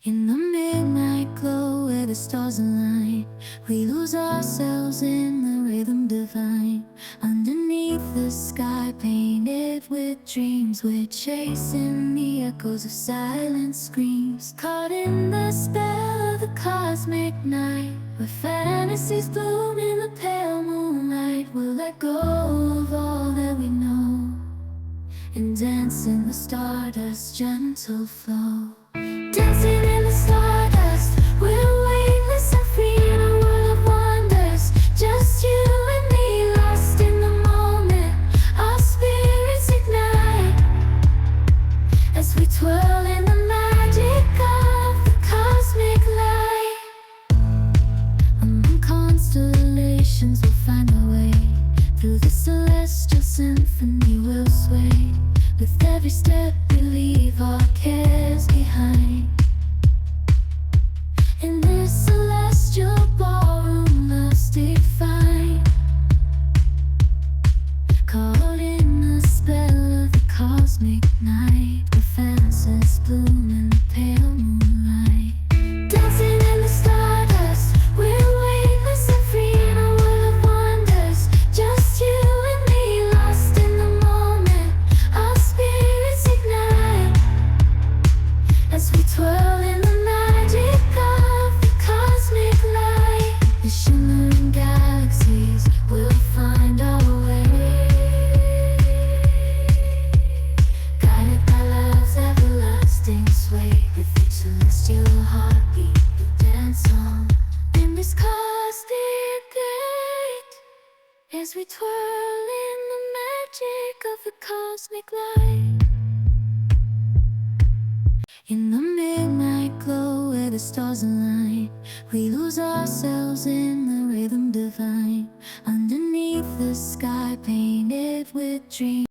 In the midnight glow where the stars align, we lose ourselves in the rhythm divine. Underneath the sky painted with dreams, we're chasing the echoes of silent screams. Caught in the spell of the cosmic night, where fantasies bloom in the pale moonlight. We'll let go of all that we know and dance in the stardust's gentle flow. Dancing in the stardust, we're weightless and free in a world of wonders. Just you and me, lost in the moment. Our spirits ignite as we twirl in the magic of the cosmic light. Among constellations, we'll find our way. Through the celestial symphony, we'll sway. With every step, we leave our cares behind. In this celestial ballroom, love's defined. Caught in the spell of the cosmic night, where fantasies bloom in the pale moonlight. Dancing in the stardust, we're weightless and free in a world of wonders. Just you and me, lost in the moment. Our spirits ignite as we twirl in the magic of the cosmic light. The shimmering galaxies will find our way, guided by love's everlasting sway. With each celestial heartbeat, we dance on in this cosmic gate, as we twirl in the magic of the cosmic light. In the midnight glow where the stars align, we lose ourselves in the rhythm divine. Underneath the sky painted with dreams.